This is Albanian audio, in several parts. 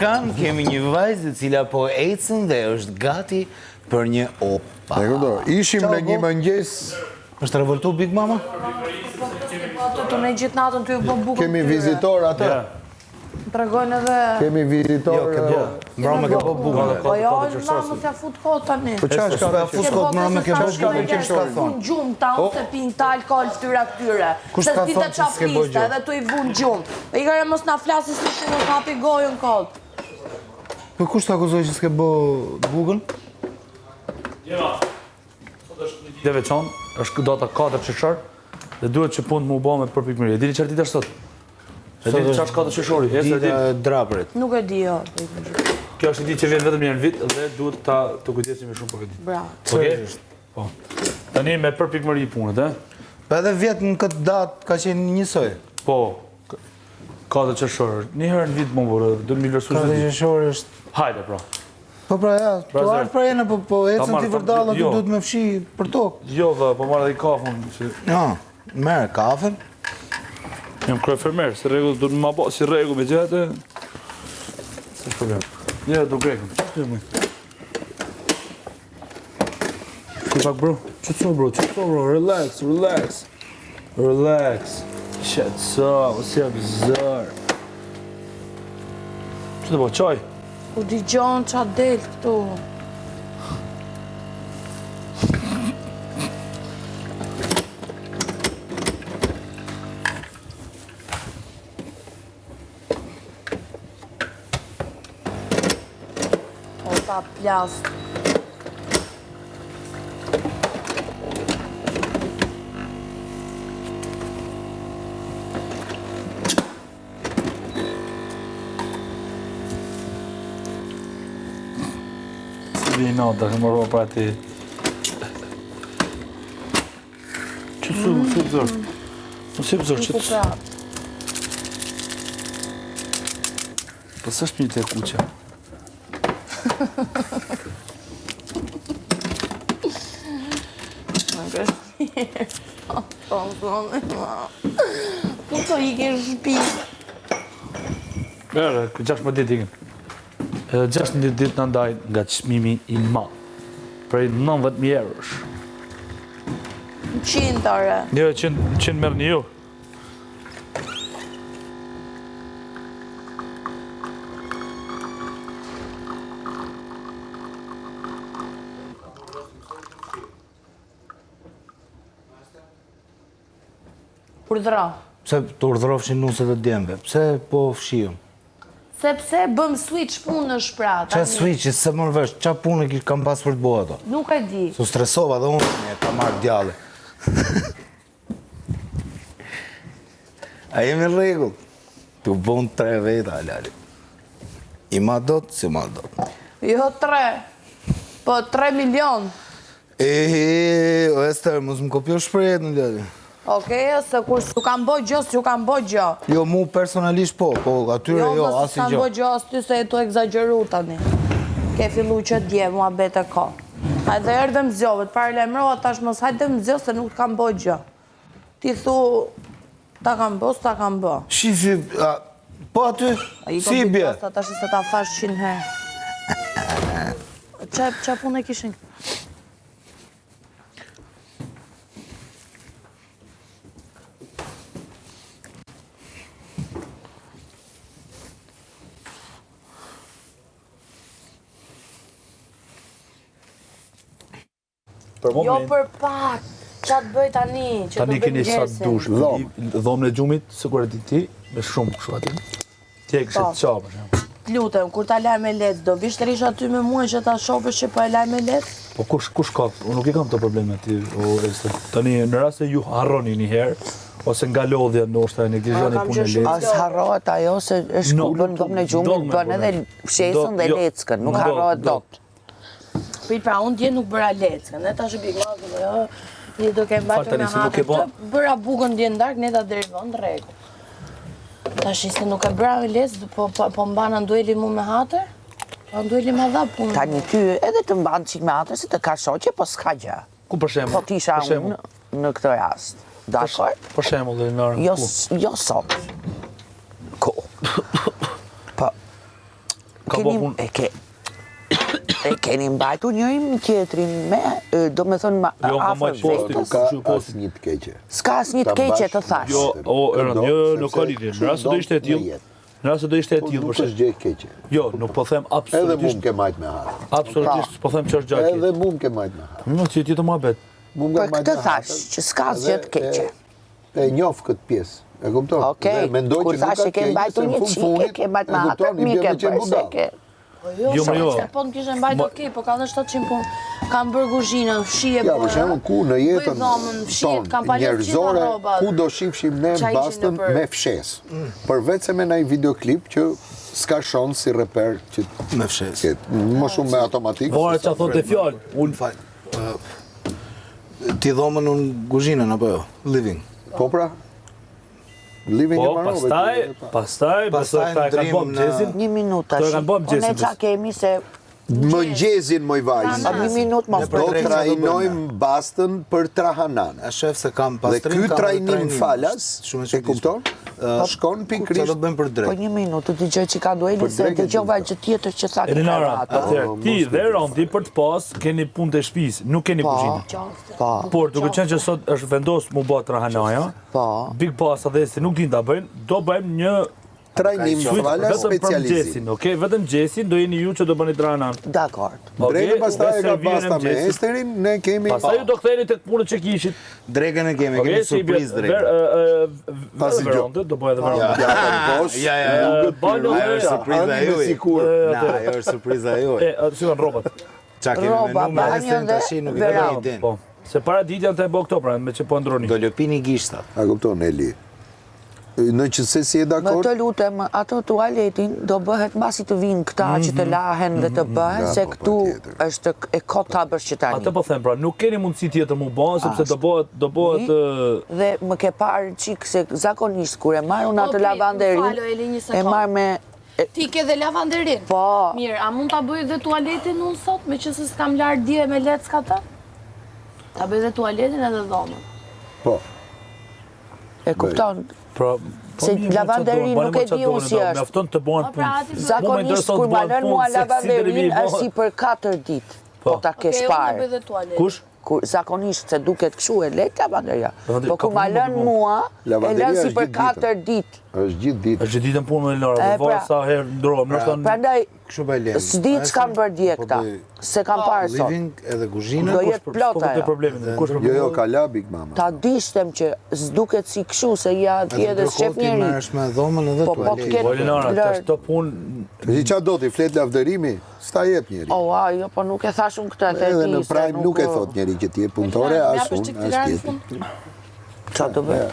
ekran kemi një vajzë e cila po ecën dhe është gati për një opa. Ishim në një mëngjes. Është revoltu Big Mama? Të ne gjithë natën ty po bukën. Kemi vizitor atë. Tregojnë edhe. Kemi vizitor. Mbrëmë ke po bukën. Po jo, mos ja fut kot tani. Po çfarë ka fut kot mbrëmë ke bukën? Ka thonë gjumë ta ose pin ta alkool fytyra këtyre. Se ti të çafliste edhe tu i vun gjumë. I gjare mos na flasis se shumë hapi gojën kot. Po kush ta akuzoi që s'ke bë bukën? Dhe veçon, është data 4 qershor dhe duhet që punë më u bë me përpikëri. E dini çfarë ditë është sot? E dini çfarë është 4 qershori? Dita e drapërit. Nuk e di jo. Kjo është ditë që vjen vetëm një herë në vit dhe duhet të kujdesemi shumë për këtë ditë. Bravo. Okej? Po. Tani me përpikëri punët, Po edhe vjet në këtë datë ka qenë njësoj. Po. 4 qershor. Një herë në vit më vorë, do të më vlerësoj. 4 qershori është. Hajde pra. Po pra ja, tu ardh pra jena po ecën ti vërdalla, tu duhet me fshi për tokë. Jo, po marr edhe kafën. Ja, merr kafen. Jam kryefermer, si rregull do të më bë si rregull me gjatë. S'është problem. Ja, do grekëm. Çfarë më? Ti pak bro. Çfarë bro? Relax. Shit, what's up, bizarre? Çfarë do çaj? U digjon qa del këtu. O ta plast. No, da më rrë pra ti. Që su pëzër? Më si pëzër që të... Po së është një të kuqa? Nuk është mirë. Po të i ke shpi. Bërë, 16 ditë ikën. 16 ditë në ndaj nga çmimi i madh. Prej 90.000 eurosh. 100 ore. Jo, 100 merr një ju. Urdhra. Pse të urdhrofshin nuset e djemve? Pse po fshiun? Sepse bëm switch punësh pra. Qa switch, se më vesh, qa punë kam pas për të bëha ato? Nuk e di. Su stresova dhe unë, e ka marrë djale. A jemi në regull? Tu bon 3 veta, lali. I ma dot, si ma dot. Jo 3, po 3 milion. O Ester, mos më kopjo shprejet në lali. Okej, se kur s'ju kam bo gjo, s'ju kam bo gjo. Jo, mu personalisht po atyre jo, asi s'kam gjo. bo gjo, as ty se e tu egzageru tani. Ke fillu që dje, mua bete ka. Hajde erdhe më zjove, të parlemrova, tash mos hajde më zjo, se nuk kam bo gjo. Ti thu, ta kam bo, s'ta kam bo. Shifi, po aty, si i bje? Tash se ta fash 100 herë. Qa punë e kishin? Jo për pak, qa të bëj tani, që të Tani bëj keni sa gjesin. dush. Dhomën e gjumit, sigurisht e di ti, me shumë kështu aty. Ti e kishe të qa, për shembull. Lutem, kur ta laj me lec, do vish të rish aty me mua që ta shofësh që po e laj me lec? Po kush ka? Unë nuk i kam të probleme ti, o Ester. Tani, në rast se ju harroni një herë, ose nga lodhja ndoshta e neglizhoni punën e lecës. As harrohet ajo se shkullën dhomën e gjumit, bën edhe fshesën dhe leckën, nuk harrohet dot. Pra, unë dje nuk bëra leckën, ne ta shëbik ma, një do kemë bajtë me hatër të, bëra bukën dje ndark, ne ta derivon të regu. Ta shiste nuk e bëra me leckë, po mbana ndueli mu me hatër? Po ndueli ma dha punë. Tani ty edhe të mbanë qik me hatër, se të ka shoqe, po s'ka gjë. Ku për shembull? Po t'isha unë në këtë rast. Dakor? Për shembull, Elinora. Jo sot. Ko. Po. E keni mbajtu njëri tjetrin me, do me thënë afër vetës. Ka asnjë të keqe. S'ka asnjë të keqe të thash. Jo, nuk ka lidhje. Në rast se do ishte e tillë. Në rast se do ishte e tillë, Nuk është gjë e keqe. Jo, nuk po them Edhe mu absolutisht. më ke majt me harë. Absolutisht, po them që është gjë e Edhe mu më ke majt me harë. keqe. Ti të muhabet. Për këtë thash, që s'ka asgjë të keqe. E njoh këtë pjesë. E kupton? Okej, kur thash e ke mbajtur një qike, ke mbajt me hatër, mi ke bërë se ke. Jo, më jo. Se po në kishe mbajt okej, po ka dhe 700 punë. Kam bërë kuzhinën, fshije Ja, për shembull, ku në jetën tonë njerëzore, ku do shifshim ne Qa ishin bastën nëpër- me fshes. Përveç se me ndaj videoklip që s'ka shon si reper që Me fshes. më shumë me automatik. Ora çfarë thotë fjalë? Unë fal. Ti dhomën unë kuzhinën apo jo? Living. Po pra. Living Po, e Marove. pastaj, besoj ta e kanë bëm xhezin. Një minutë tash. Këto e kanë bëm Ne gjesin, qa kemi se Mëngjezin moj vajzë. a një minutë mos Do për trajnojmë bastën për Trahanan. A shef se kam Dhe pastrim, ky kam trajnim falas, Shumë e kupton? Shkon Çfarë do pikrisht bëjmë për Po drejt? një minutë, të dëgjoj që ka dueli Për se drejtë dëgjova gjithë gjë tjetër që tha Elinara, ato. atëherë ti dhe Rondi për të pas keni punë të shtëpisë, nuk keni kuzhinë. Po, Por duke qenë që sot është vendos mu bë Trahanaja, po. Big Boss dhe se nuk din ta bëjnë, do bëjmë një trajnim falas vetëm për specializim. mëngjesin, okay? Vetëm mëngjesin do jeni ju që do bëni Trahanan. Dakord. Drejtë pastaj e ka serviren basta me mëngjesit. Esterin, ne kemi Pastaj ju do ktheheni tek punët që kishit. Drekën e kemi, Okej, kemi si surprizë drekën. Pasi gjë. Verondë, do bëj edhe verondë. Ja, posh. Balo Ajo është surpriza Ani me juaj. sikur. Na, ajo është surpriza juaj. Si janë rrobat. Qa kemi Roba, menu me banjo Esterin dhe tash nuk i verandë. bëni idin. Po. Se para ditën të e bë këto pra, me që po ndroni. Do lëpini gishtat. A kupton Eli? Në që se si e Më dakord? të lutem, ato tualetin do bëhet mbasi të vinë këta që të lahen dhe të bëhen, Ja, se po, këtu patjetër. është e kota bërshqitani. Atë po them pra, nuk keni mundësi tjetër mu bë, sepse do bëhet Dhe më ke parë qik se zakonisht kur e marrë unë atë Po, lavanderin, falo, Eli, një e sekond. marrë me... Ti ke dhe lavanderin? Po, Mirë, a mund ta bëj dhe tualetin unë sot, me që se s'kam larë dje me lecka të? Ta bëj dhe tualetin edhe dhomën. Po. e kupton, pra Se lavanderi nuk e di unë si është. Mjafton të bëhen Po, pra, punë. ati zakonisht kur ma lën mua lavanderin është si për 4 ditë, po ta kesh Okej, unë ta bëj parë. dhe tualetin. Kush? Zakonisht se duket kështu e lehtë lavanderia. Lavanderi, Po ka kur ma punë, lën po, mua, e Lavanderia lën si është për gjithë ditën. 4 ditë. Është gjithë ditë. Është gjithë ditën punë me Lara, E, dhe varë pra. sa herë ndrohem, nështë Prandaj Kështu bëj lem. s'di ç'kam bërë dje këta, se kam parë sot. Living edhe kuzhinë. Do jetë plot të ajo. problemin, kush Jo, ka la Big Mama. Ta dishtem që s'duket si kështu se ja atje dhe shef Ti njeri. merresh me dhomën edhe Po, po, tualetin. t'ket- Po Elinara, tash të punë, Si qa do t'i flet lavdërimi, s'ta jep njeri. O, jo, po nuk e thash unë këtë te Edhe ti. në se prime nuk e thot njeri që ti e punëtore, as unë, as tjetër. Qa do bëj?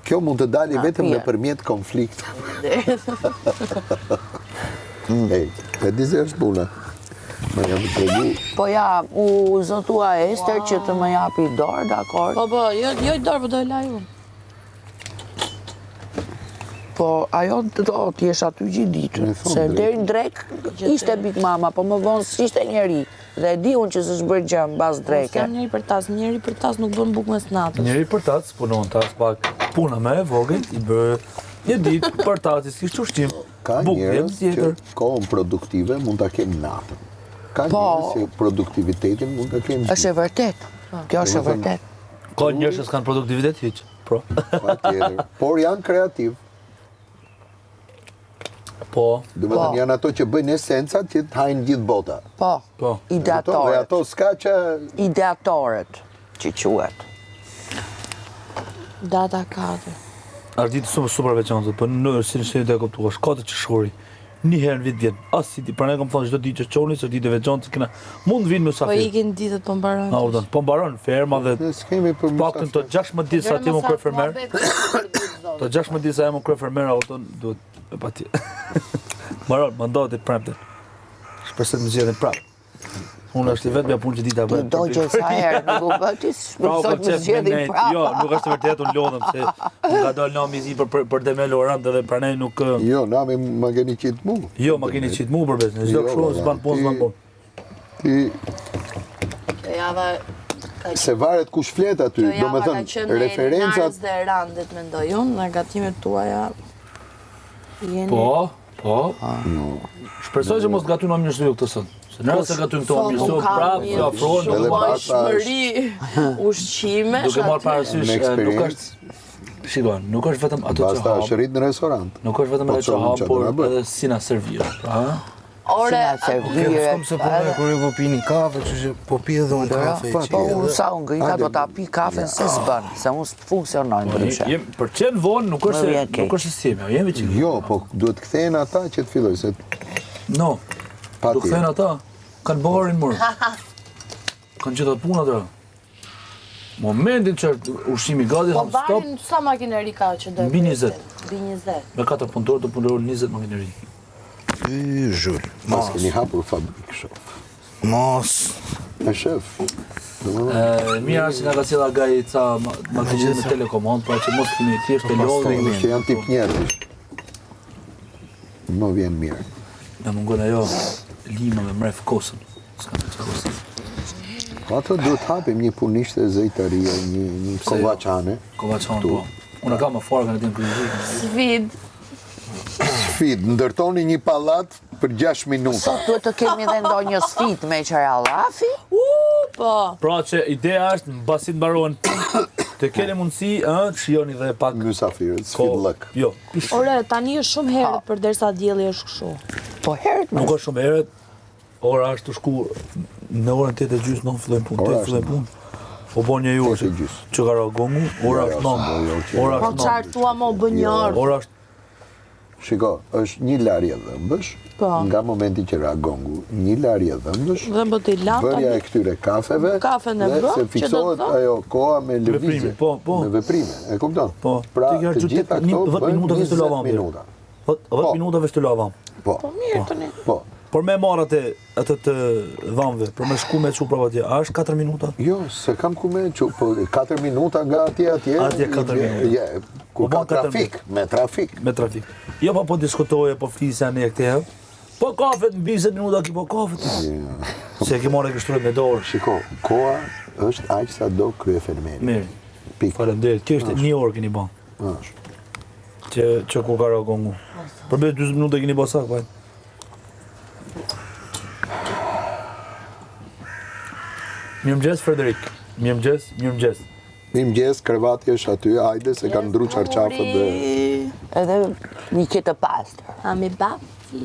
Kjo mund të dali vetëm pije. në përmjet konflikt. E di se është puna. Më jam të tregu. Po ja, u zotua Ester që të më japi dorë, dakord? Po, jo i dorë, po do e laj unë. Po ajo do t'jesh aty gjithë ditën. Me thonë Se drejt. deri në drek ishte Big Mama, po më vonë s'ishte njeri. Dhe e di unë që s'është bërë gjë mbas dreke. S'kam njeri për tas nuk bën bukë mes natës. njëri për tac, punon tac pak. Puna me e vogël, i bërë një ditë për tacis, kishtë ushqim. Ka Bukë, jem njerëz që tjetër. kohën produktive mund ta kemë natën. Ka Po. njerëz që produktivitetin mund ta kemë Është e vërtet. Kjo është e vërtet. Ka njerëz që s'kanë produktivitet hiç. Po. patjetër. Por janë kreativ. Po. Do të thënë Po. janë ato që bëjnë esencat që të hajnë gjithë bota. Po, Po. Dhe ideatorët. ato s'ka që Ideatorët, që quhet. Data 4. Është ditë super veçantë, po në si në të e kuptuash, katër qershori. Një herë në vit vjen. As si ti, pra ne kam thënë çdo ditë që çoni, është ditë e veçantë, që kena mund vinë Po mysafir. ikin ditët po mbarojnë. Na urdhën, po mbaron ferma dhe ne s'kemi për paktën të 16 ditë sa ti më krye fermer. Të 16 ditë sa jam më krye fermer, auton duhet e pati. Mbaron, më ndodhi prapë. Shpresoj të më zgjedhin prapë. Unë është i vetmja punë që dita Ti bëj. do që sa herë, nuk u bë ti shpresoj të zgjedhin prapë. Jo, nuk është vërtet, unë lodhem se nga dal nami zi për Demel Orant dhe pranaj nuk Jo, nami më keni qitë mu. jo, ma keni qitë mu për besën. Çdo Jo, kështu valla, s'ban punë, s'ban punë. Ti Kjo java se varet kush flet aty, Kjo do java me ka thënë qenë referencat Elinarës dhe Randit, mendoj unë, nga gatimet tuaja jeni... Po, Po. Shpresoj që mos gatujnë mirësiu këtë sot. Se nëse gatujnë këto mirësiu prapë, të afrohen Edhe duke marrë Shmëri, ushqime, duke marrë parasysh, nuk është shikon, nuk është vetëm ato që Basta hap, është rrit në restorant. nuk është vetëm ato që hap, por edhe si na servir. Pra, ore, S'kom se po me kur ju po pini kafe, që që po pi edhe unë kafe. Po, sa unë grita do ta pi kafen se s'bën, se unë s'funksionojnë ndryshe. për qenë vonë nuk Më vjen është nuk është sistemi, jemi çik. Jo, po duhet kthehen ata që të filloj se No, pa do kthejnë ata, kanë barin mërë. Kanë gjitha puna të. Momentin që ushqimi gati, po thamë stop, barin sa makineri ka që do Mbi 20. Mbi 20. me 4 punëtorë të punëror 20 makineri. Zhull, mas keni hapur fabrikë shof. mos. E shef. Mirë është që nga ka cila gaj ca makinë me telekomand, pra që mos keni thjesht të lodhë. Që janë tip njerëzish. Më vjen mirë. Në mungon ajo lima me mref kosën. S'ka të qakosën. Ato duhet hapim një punishte zejtaria, një kovaçane. Kovaçan, po. Unë kam më farë kanë të në Svid. Sfid, ndërtoni një pallat për 6 minuta. Sot duhet të kemi dhe ndonjë sfit me Qarallafi. Po. Pra që ideja është, në basit mbarohen të keni mundësi, të shijoni dhe pak Mysafirët, sfid lëk. Jo, Ore, tani është shumë herët për derisa dielli është kështu. Po herët nuk është shumë herët, ora është të shku në orën 8:30 në fillojmë punë, Ora 8 fillojmë punë. Po bon një orë 8:30. që ka gongu, ora është 9. Ora Po është qarë 9. tua mo bë një orë. Ora është Shiko, është një larje dhëmbësh, Po. nga momenti që ra gongu, një larje dhëmbësh, Dhe më të i bërja e latë. këtyre kafeve, Kafen e dhe bë, se që do fiksohet të thotë? ajo koha me lëvizje, Veprime, po. me veprime, e kupton? Po, Pra, ti ke të gjutë gjitha këto 10 bëjnë minuta veç të 20 lavam. minuta. 10 minuta veç të lavam. Po, Mirë të një. po. Por me marrë atë të dhamve, për me shku me që prapa atje, a është 4 minuta? Jo, se kam ku me që, po 4 minuta nga atje. Atje 4 minuta. Je, ku Po, ka ban 4 trafik, me trafik. Me trafik. Jo pa po diskutoje, po flisja ne këte herë. Po kafet në 20 minuta ki po kafet. Se ki marrë e kështruet me dorë. Shiko, koha është aq sa do krye fenomeni. Mirë. Pik. Faleminderit. Kjo është një orë keni ban. Është. Që ku ka ra gongu. Përbe 20 minuta keni ba sak, vajt. Mirëmëngjes Frederik. Mirëmëngjes. Mirëmëngjes, krevati është aty, hajde se kanë ndru qarqafët dhe... Edhe një këtë pastër. A me bafi.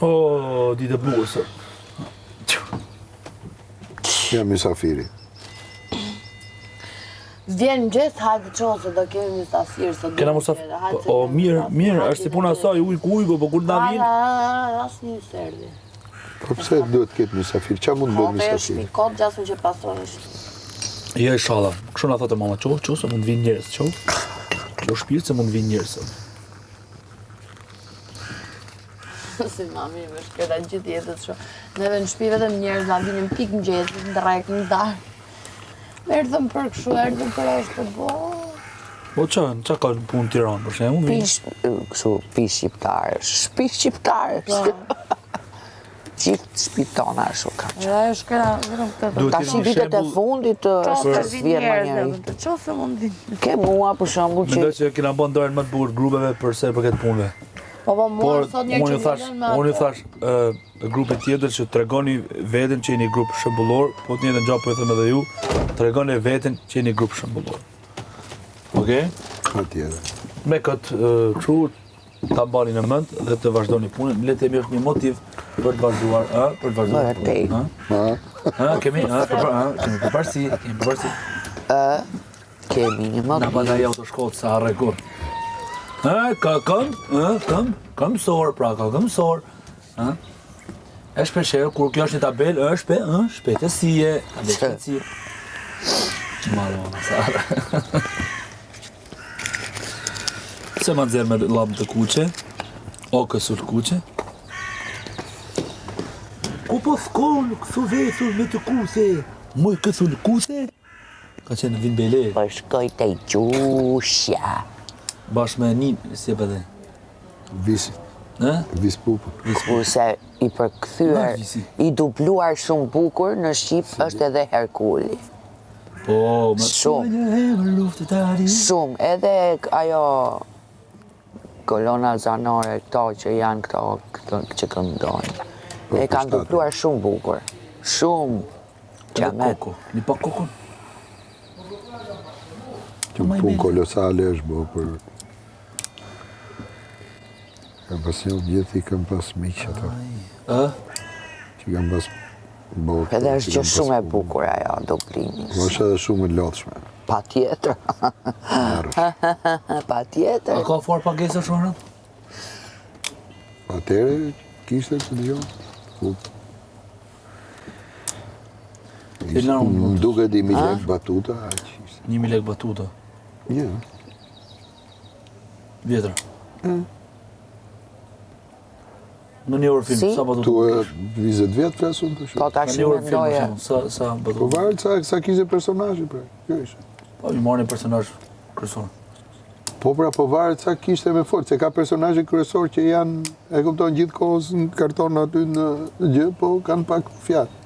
O, ditë e bukur sot. Ja, mysafiri. Vjen gjithë hajtë qohë se do kemi mysafirë se do Kena mos o mirë, është si puna saj, ujku, po kur na vinë. Asë një serdi. Po pse duhet ketë mysafir? Qa mund bëjë Po të është mysafir? një kodë gjasën që pastronish. Jo, inshallah. Kështu na thotë mama, çoh se mund vinë njerëz, çoh. Çoh shpirt se mund vinë njerëz. Si mami më shkëta gjithë jetës shumë. Neve në shtëpi vetëm njerëz na vinin pik mëngjesit, në drejk, në darkë. Erdhëm për kështu, erdhëm për ashtë, po. Po qa ka në punë Tiranë, për shembull? Pi shqiptarës, shtëpi shqiptarës. Gjithë shtëpi tona është u kam që. Dhe ajo shkëta vetëm këtë. Ta shi vitet e fundit Qofë është vinë vjen më njerëz, njëri. dhe qofë mund vinë. Ke mua për shembull që Mendoj që kena bën dorën më të bukur grupeve përse për këtë punëve. Po mua Por sot një unë që ju thash, vjen me unë ju atë. thash grupet tjetër që tregoni veten që jeni grup shembullor, po të njëjtën gjë po e them edhe ju, tregoni veten që jeni grup shembullor. Okej? Atjere. Me këtë kështu ta mbani në mend dhe të vazhdoni punën. Le të themi është një motiv për të vazhduar, për të vazhduar. Vërtet. punën, kemi përparësi, kemi përparësi. kemi një Na motiv. bandaj autoshkollë sa rekord. Ka mësor, pra ka mësor. E shpesherë, kur kjo është një tabel, është shpejtësie, shpejtësie. Marona, sa. Se ma nxerë me labën të kuqe, o kësur kuqe. Ku po s'konë, kësu vesur me të kuse, moj kësur kuse, ka qenë vinë bele. Po shkoj te gjushja. Bashkë me një, si e përdhe. Vis pupën. Kurse i përkthyer, Visi. i dubluar shumë bukur në Shqip është edhe Herkuli. Po, me Shumë. një emër luftëtari. Shumë, edhe ajo kolona zanore këto që janë këto që këndojnë. E kanë dupluar shumë bukur. Shumë. Edhe koko. Një pak kokon? Që punë kolosale është bo për... Kam pas një gjithë i kam pas miqë ato. Që kam pas bo... Edhe është që shumë e bukur ajo, duplimi. është edhe shumë e lotshme. Pa tjetër. Pa tjetër. A ka farë pagesa shumë rëndë? Atere kishte që dëgjon. Më duke 1.000 lek batuta. 1.000 lek batuta? Ja. Vjetër? Në një orë film, sa batuta? Tu e 20 vjetë presun të shumë. Po ta Në një shumë orë film, mendoje. sa Po batuta? varet sa kishte personazhi pre. Kjo ishte. Po, i marrë një personazh kryesor. Po pra, po varet sa kishte me fort, se ka personazhe kryesor që janë, e kupton gjithë kohës në karton aty në gjë, po kanë pak fjalë.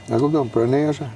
E kupton, pra ne është.